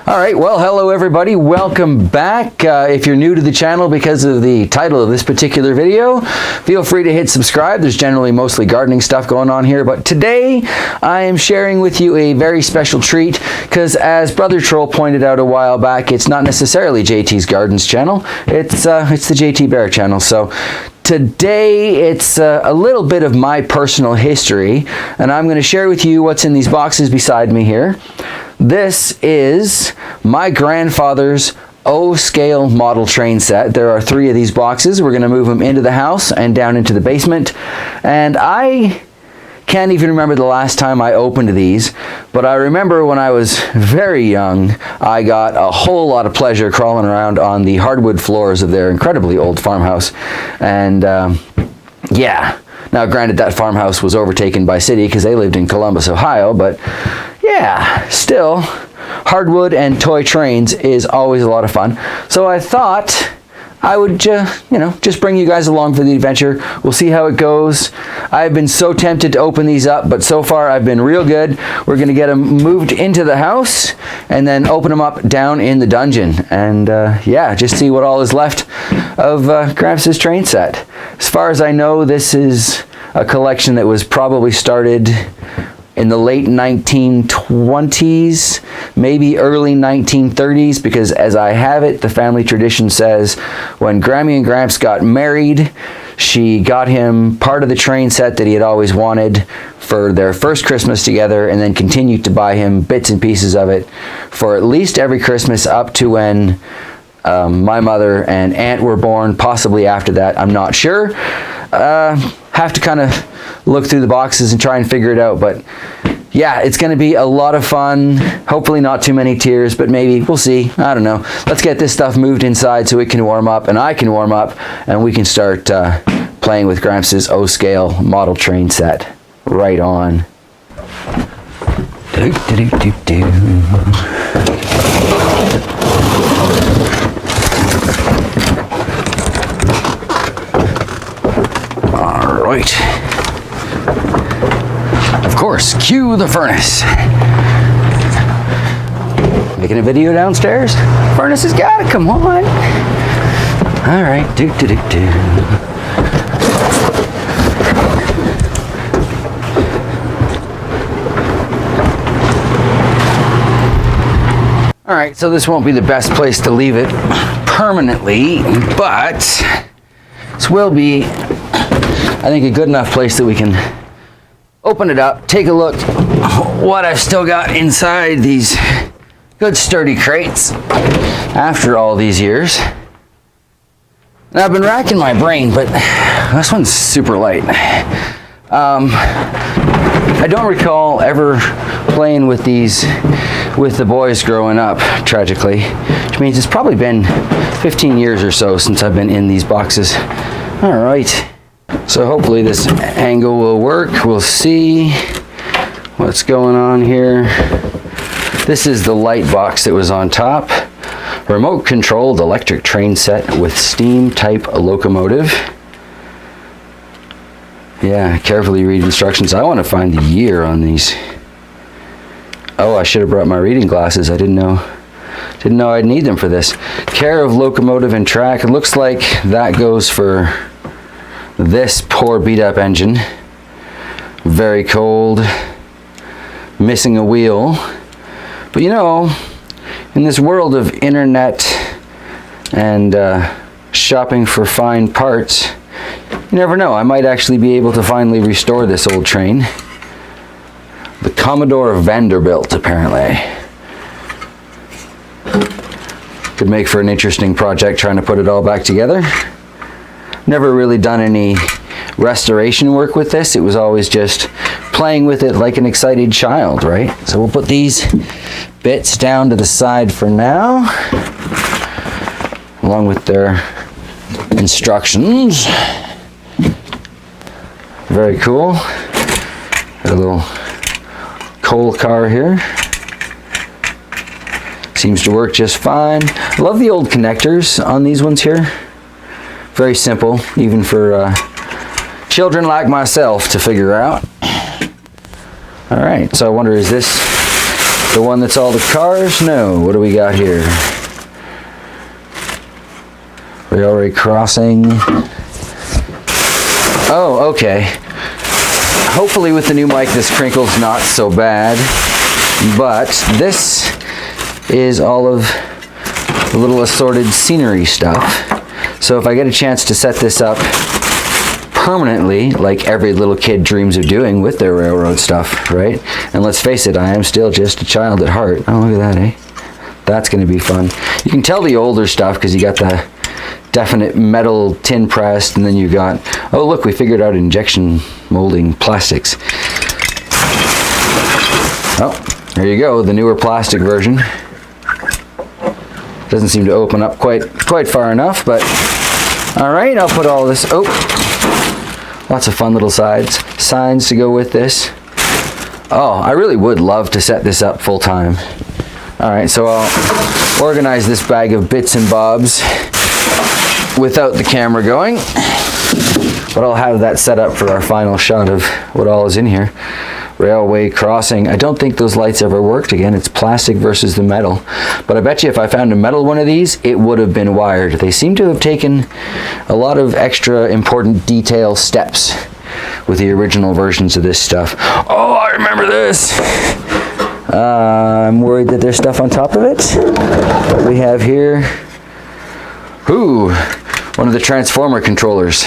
All right, well, hello everybody. Welcome back. If you're new to the channel because of the title of this particular video, feel free to hit subscribe. There's generally mostly gardening stuff going on here, but today I am sharing with you a very special treat because, as Brother Troll pointed out a while back, it's not necessarily JT's Gardens channel. It's the JT Bear channel. So today it's a little bit of my personal history, and I'm going to share with you what's in these boxes beside me here. This is my grandfather's O-scale model train set. There are 3 of these boxes. We're going to move them into the house and down into the basement. And I can't even remember the last time I opened these, but I remember when I was very young, I got a whole lot of pleasure crawling around on the hardwood floors of their incredibly old farmhouse. And yeah, now granted that farmhouse was overtaken by city because they lived in Columbus, Ohio, but yeah, still, hardwood and toy trains is always a lot of fun. So I thought I would just bring you guys along for the adventure. We'll see how it goes. I've been so tempted to open these up, but so far I've been real good. We're going to get them moved into the house and then open them up down in the dungeon. And yeah, just see what all is left of Gramps' train set. As far as I know, this is a collection that was probably started in the late 1920s, maybe early 1930s, because as I have it, the family tradition says when Grammy and Gramps got married, she got him part of the train set that he had always wanted for their first Christmas together, and then continued to buy him bits and pieces of it for at least every Christmas up to when my mother and aunt were born, possibly after that, I'm not sure. Have to kind of look through the boxes and try and figure it out, but yeah, it's going to be a lot of fun. Hopefully not too many tears, but maybe, we'll see. I don't know. Let's get this stuff moved inside so it can warm up and I can warm up and we can start playing with Gramps' O-scale model train set. Right on. All right. Of course, cue the furnace. Making a video downstairs? Furnace has got to come on. All right, All right, so this won't be the best place to leave it permanently, but this will be, I think, a good enough place that we can open it up, take a look what I've still got inside these good sturdy crates after all these years. And I've been racking my brain, but this one's super light. I don't recall ever playing with these with the boys growing up, tragically, which means it's probably been 15 years or so since I've been in these boxes. All right. So hopefully this angle will work. We'll see what's going on here. This is the light box that was on top. Remote controlled electric train set with steam type locomotive. Yeah, carefully read instructions. I want to find the year on these. Oh, I should have brought my reading glasses. I didn't know I'd need them for this. Care of locomotive and track. It looks like that goes for this poor beat up engine. Very cold, missing a wheel. But you know, in this world of internet and shopping for fine parts, you never know, I might actually be able to finally restore this old train. The Commodore Vanderbilt, apparently. Could make for an interesting project trying to put it all back together. Never really done any restoration work with this. It was always just playing with it like an excited child, right? So we'll put these bits down to the side for now, along with their instructions. Very cool. Got a little coal car here. Seems to work just fine. I love the old connectors on these ones here. Very simple, even for children like myself to figure out. All right, so I wonder, is this The one that's all the cars? No. What do we got here? Railway crossing. Oh, okay. Hopefully with the new mic this crinkle's not so bad, but this is all of the little assorted scenery stuff. So if I get a chance to set this up permanently, like every little kid dreams of doing with their railroad stuff, right? And let's face it, I am still just a child at heart. Oh, look at that, eh? That's going to be fun. You can tell the older stuff because you got the definite metal tin pressed, and then you got, oh look, we figured out injection molding plastics. Oh, there you go, the newer plastic version. Doesn't seem to open up quite far enough, but all right, I'll put all this, oh, lots of fun little signs to go with this. Oh, I really would love to set this up full time. All right, so I'll organize this bag of bits and bobs without the camera going, but I'll have that set up for our final shot of what all is in here. Railway crossing. I don't think those lights ever worked. Again, it's plastic versus the metal, but I bet you if I found a metal one of these, it would have been wired. They seem to have taken a lot of extra important detail steps with the original versions of this stuff. Oh, I remember this. I'm worried that there's stuff on top of it. What we have here, ooh, one of the transformer controllers.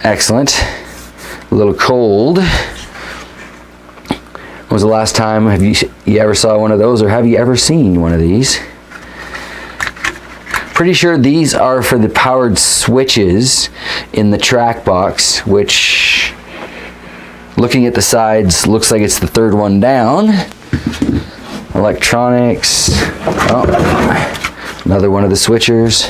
Excellent. A little cold. When was the last time you ever saw one of those, or have you ever seen one of these? Pretty sure these are for the powered switches in the track box, which, looking at the sides, looks like it's the third one down. Electronics. Oh, another one of the switchers.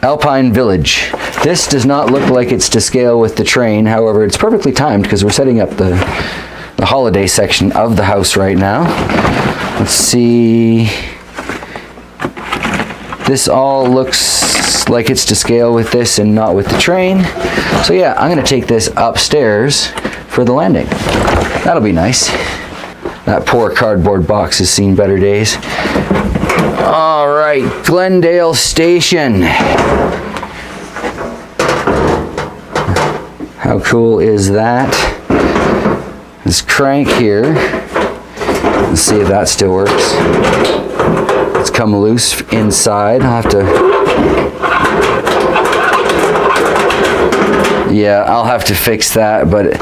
Alpine Village. This does not look like it's to scale with the train. However, it's perfectly timed because we're setting up the holiday section of the house right now. Let's see. This all looks like it's to scale with this and not with the train. So yeah, I'm going to take this upstairs for the landing. That'll be nice. That poor cardboard box has seen better days. All right, Glendale Station. How cool is that? This crank here. Let's see if that still works. It's come loose inside. I'll have to... Yeah, I'll have to fix that, but...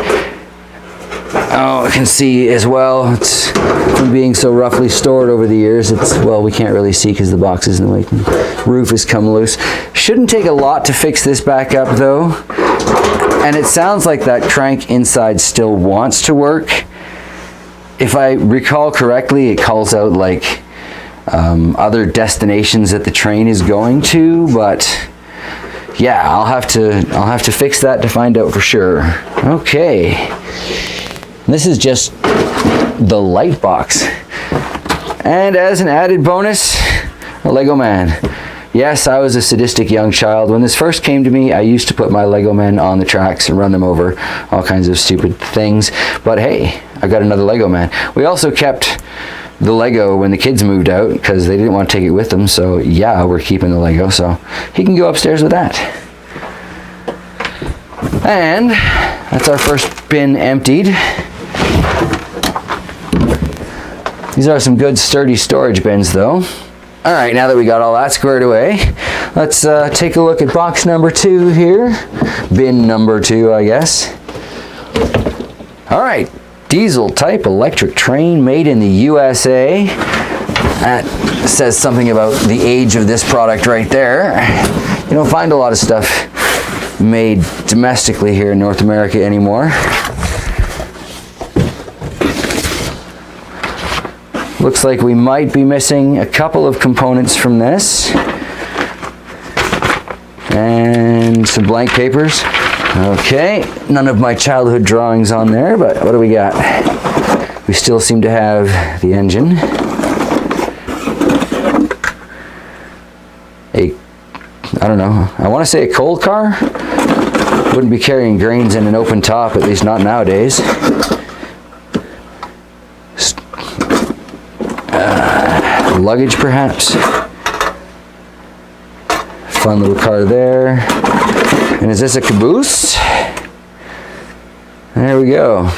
Oh, I can see as well, it's from being so roughly stored over the years, it's, well, we can't really see because the box isn't awake. Roof has come loose. Shouldn't take a lot to fix this back up though. And it sounds like that crank inside still wants to work. If I recall correctly, it calls out like other destinations that the train is going to, but yeah, I'll have to fix that to find out for sure. Okay. This is just the light box. And as an added bonus, a Lego man. Yes, I was a sadistic young child. When this first came to me, I used to put my Lego men on the tracks and run them over all kinds of stupid things. But hey, I got another Lego man. We also kept the Lego when the kids moved out because they didn't want to take it with them. So yeah, we're keeping the Lego. So he can go upstairs with that. And that's our first bin emptied. These are some good sturdy storage bins though. All right, now that we got all that squared away, let's take a look at box number 2 here. Bin number 2, I guess. All right, diesel type electric train made in the USA. That says something about the age of this product right there. You don't find a lot of stuff made domestically here in North America anymore. Looks like we might be missing a couple of components from this. And some blank papers. Okay, none of my childhood drawings on there, but what do we got? We still seem to have the engine. I don't know, I want to say a coal car. Wouldn't be carrying grains in an open top, at least not nowadays. Luggage perhaps. Fun little car there. And is this a caboose? There we go.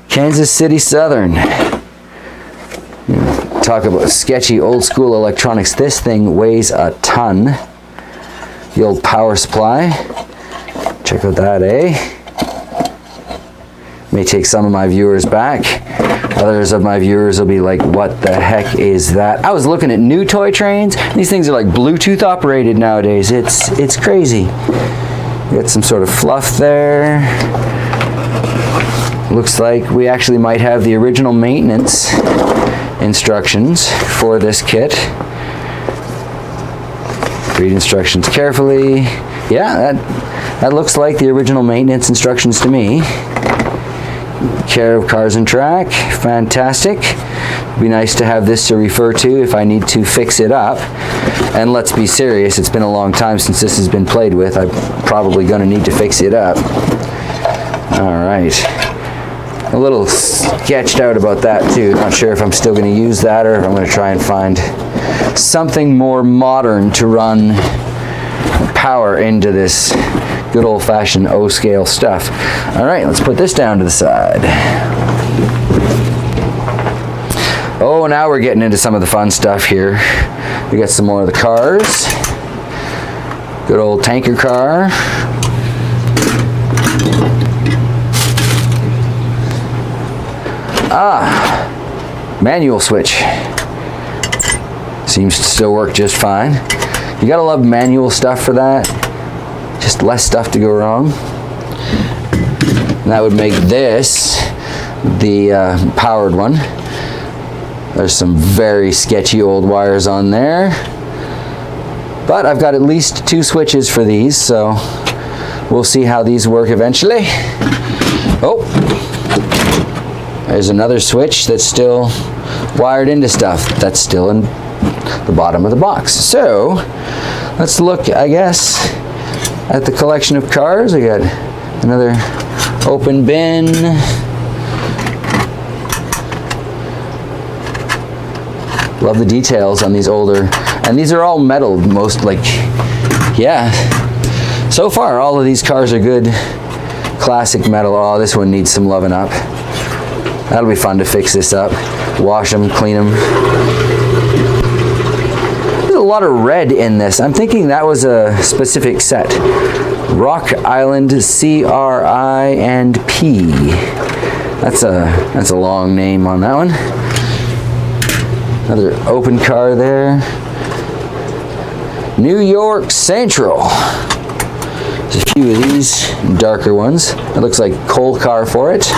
Kansas City Southern. Talk about sketchy old school electronics. This thing weighs a ton. The old power supply. Check out that, eh? May take some of my viewers back. Others of my viewers will be like, what the heck is that? I was looking at new toy trains. These things are like Bluetooth operated nowadays. It's crazy. Got some sort of fluff there. Looks like we actually might have the original maintenance instructions for this kit. Read instructions carefully. Yeah, that looks like the original maintenance instructions to me. Care of Cars and Track, fantastic. Be nice to have this to refer to if I need to fix it up. And let's be serious, it's been a long time since this has been played with. I'm probably going to need to fix it up. All right. A little sketched out about that too. Not sure if I'm still going to use that or if I'm going to try and find something more modern to run power into this good old-fashioned O-scale stuff. All right, let's put this down to the side. Oh, now we're getting into some of the fun stuff here. We got some more of the cars. Good old tanker car. Manual switch. Seems to still work just fine. You gotta love manual stuff for that. Just less stuff to go wrong. And that would make this the powered one. There's some very sketchy old wires on there. But I've got at least 2 switches for these, so we'll see how these work eventually. Oh, there's another switch that's still wired into stuff. That's still in the bottom of the box. So let's look, I guess, at the collection of cars. We got another open bin. Love the details on these older, and these are all metal, most like, yeah. So far, all of these cars are good classic metal. Oh, this one needs some loving up. That'll be fun to fix this up. Wash them, clean them. There's a lot of red in this. I'm thinking that was a specific set. Rock Island C-R-I-P. That's a long name on that one. Another open car there. New York Central. There's a few of these darker ones. It looks like coal car for it.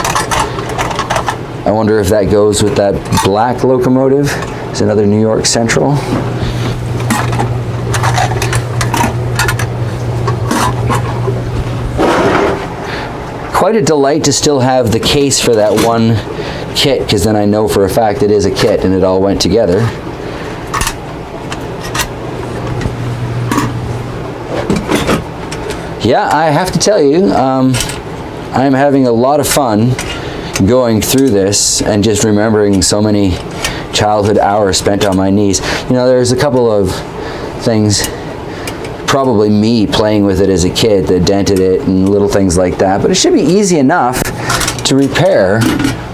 I wonder if that goes with that black locomotive. There's another New York Central. Quite a delight to still have the case for that one kit, because then I know for a fact it is a kit and it all went together. Yeah, I have to tell you, I'm having a lot of fun going through this and just remembering so many childhood hours spent on my knees. You know, there's a couple of things, probably me playing with it as a kid, that dented it and little things like that, but it should be easy enough to repair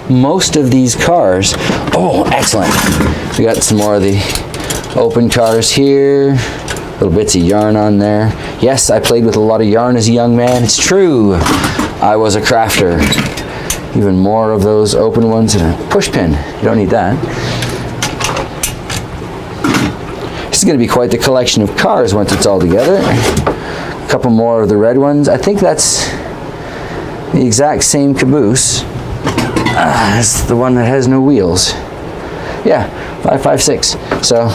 most of these cars. Oh, excellent. We got some more of the open cars here. Little bits of yarn on there. Yes, I played with a lot of yarn as a young man. It's true. I was a crafter. Even more of those open ones and a push pin. You don't need that. This is going to be quite the collection of cars once it's all together. A couple more of the red ones. I think that's the exact same caboose. That's the one that has no wheels. Yeah, 556. So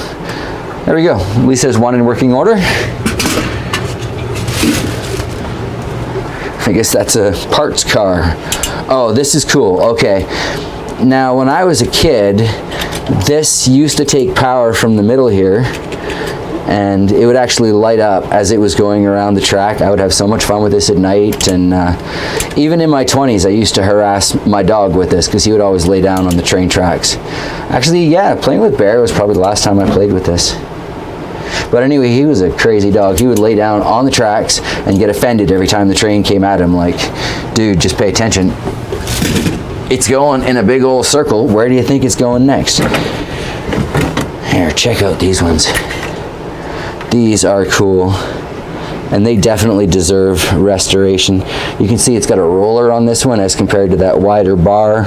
there we go. At least there's one in working order. I guess that's a parts car. Oh, this is cool. Okay. Now, when I was a kid, this used to take power from the middle here and it would actually light up as it was going around the track. I would have so much fun with this at night, and even in my 20s I used to harass my dog with this because he would always lay down on the train tracks. Actually, yeah, playing with Bear was probably the last time I played with this. But anyway, he was a crazy dog. He would lay down on the tracks and get offended every time the train came at him, like, dude, just pay attention. It's going in a big old circle. Where do you think it's going next? Here, check out these ones. These are cool, and they definitely deserve restoration. You can see it's got a roller on this one as compared to that wider bar.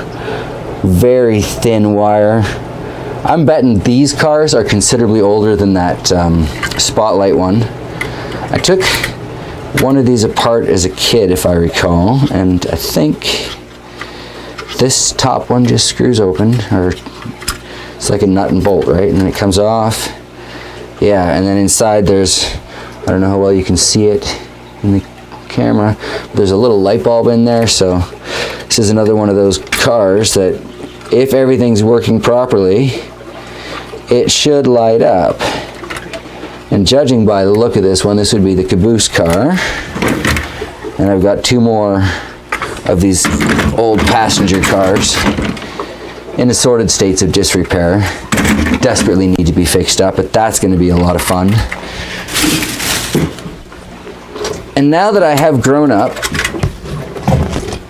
Very thin wire. I'm betting these cars are considerably older than that Spotlight one. I took one of these apart as a kid, if I recall, and I think this top one just screws open, or it's like a nut and bolt, right? And then it comes off. Yeah, and then inside there's, I don't know how well you can see it in the camera, but there's a little light bulb in there. So this is another one of those cars that, if everything's working properly, it should light up. And judging by the look of this one, this would be the caboose car. And I've got two more of these old passenger cars in assorted states of disrepair. Desperately need to be fixed up, but that's going to be a lot of fun. And now that I have grown up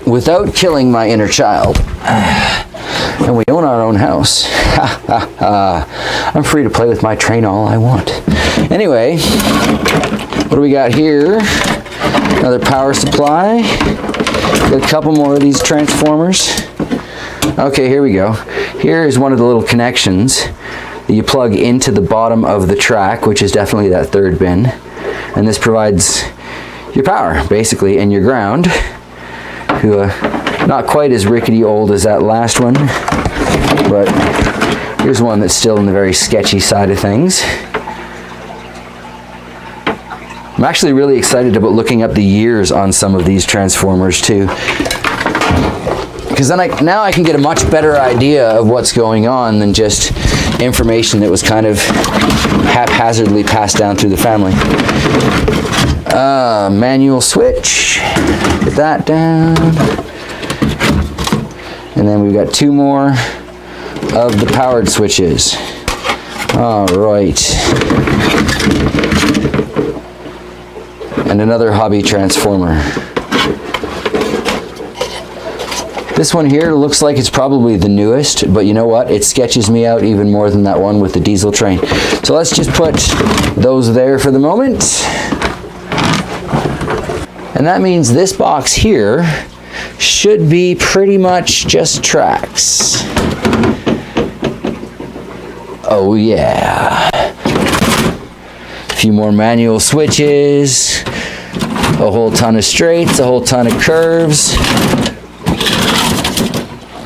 without killing my inner child, and we own our own house, I'm free to play with my train all I want. Anyway, what do we got here? Another power supply. Got a couple more of these transformers. Okay, here we go. Here is one of the little connections that you plug into the bottom of the track, which is definitely that third bin. And this provides your power, basically, and your ground. Not quite as rickety old as that last one, but here's one that's still in the very sketchy side of things. I'm actually really excited about looking up the years on some of these transformers too, because then now I can get a much better idea of what's going on than just information that was kind of haphazardly passed down through the family. Manual switch, get that down. And then we've got two more of the powered switches. All right. And another hobby transformer. This one here looks like it's probably the newest, but you know what? It sketches me out even more than that one with the diesel train. So let's just put those there for the moment. And that means this box here should be pretty much just tracks. Oh yeah. A few more manual switches, a whole ton of straights, a whole ton of curves.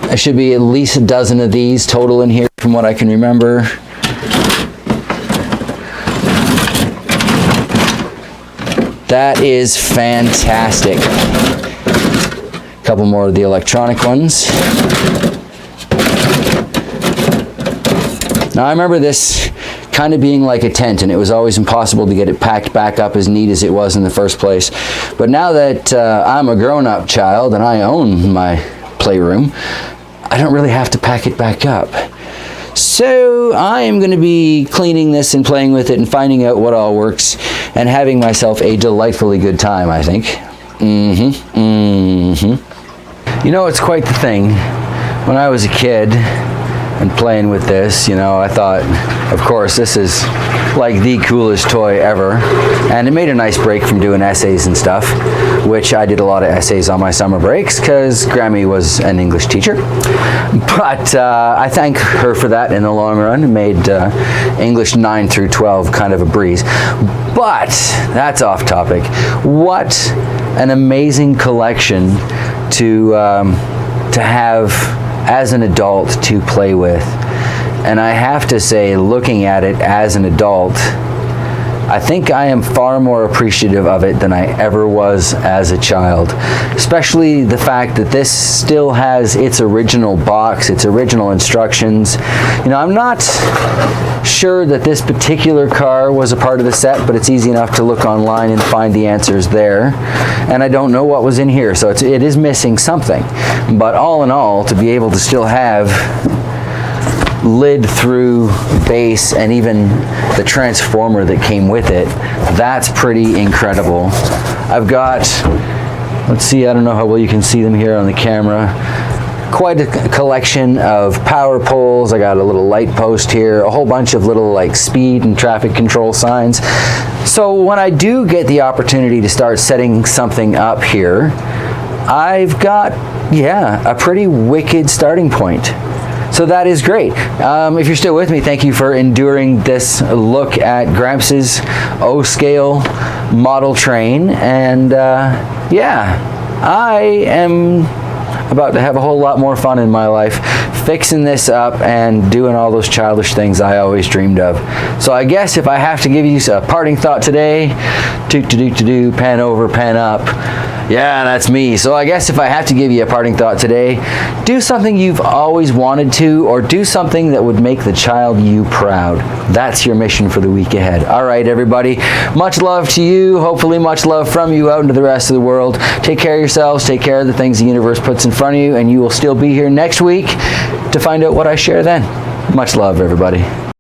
There should be at least a dozen of these total in here from what I can remember. That is fantastic. A couple more of the electronic ones. Now I remember this kind of being like a tent, and it was always impossible to get it packed back up as neat as it was in the first place. But now that I'm a grown-up child and I own my playroom, I don't really have to pack it back up. So I am going to be cleaning this and playing with it and finding out what all works and having myself a delightfully good time, I think. You know, it's quite the thing. When I was a kid and playing with this, you know, I thought, of course, this is like the coolest toy ever. And it made a nice break from doing essays and stuff, which I did a lot of essays on my summer breaks because Grammy was an English teacher. But I thank her for that in the long run. It made English 9 through 12 kind of a breeze. But that's off topic. What an amazing collection to have as an adult to play with. And I have to say, looking at it as an adult, I think I am far more appreciative of it than I ever was as a child, especially the fact that this still has its original box, its original instructions. You know, I'm not sure that this particular car was a part of the set, but it's easy enough to look online and find the answers there. And I don't know what was in here, so it is missing something. But all in all, to be able to still have lid through base and even the transformer that came with it, that's pretty incredible. I've got, let's see, I don't know how well you can see them here on the camera, quite a collection of power poles. I got a little light post here, a whole bunch of little like speed and traffic control signs. So when I do get the opportunity to start setting something up here, I've got, yeah, a pretty wicked starting point. So that is great. If you're still with me, thank you for enduring this look at Gramps' O-scale model train. And yeah, I am about to have a whole lot more fun in my life fixing this up and doing all those childish things I always dreamed of. So I guess if I have to give you a parting thought today, pan over, pan up. Yeah, that's me. So I guess if I have to give you a parting thought today, do something you've always wanted to, or do something that would make the child you proud. That's your mission for the week ahead. All right, everybody. Much love to you. Hopefully much love from you out into the rest of the world. Take care of yourselves. Take care of the things the universe puts in front of you, and you will still be here next week to find out what I share then. Much love, everybody.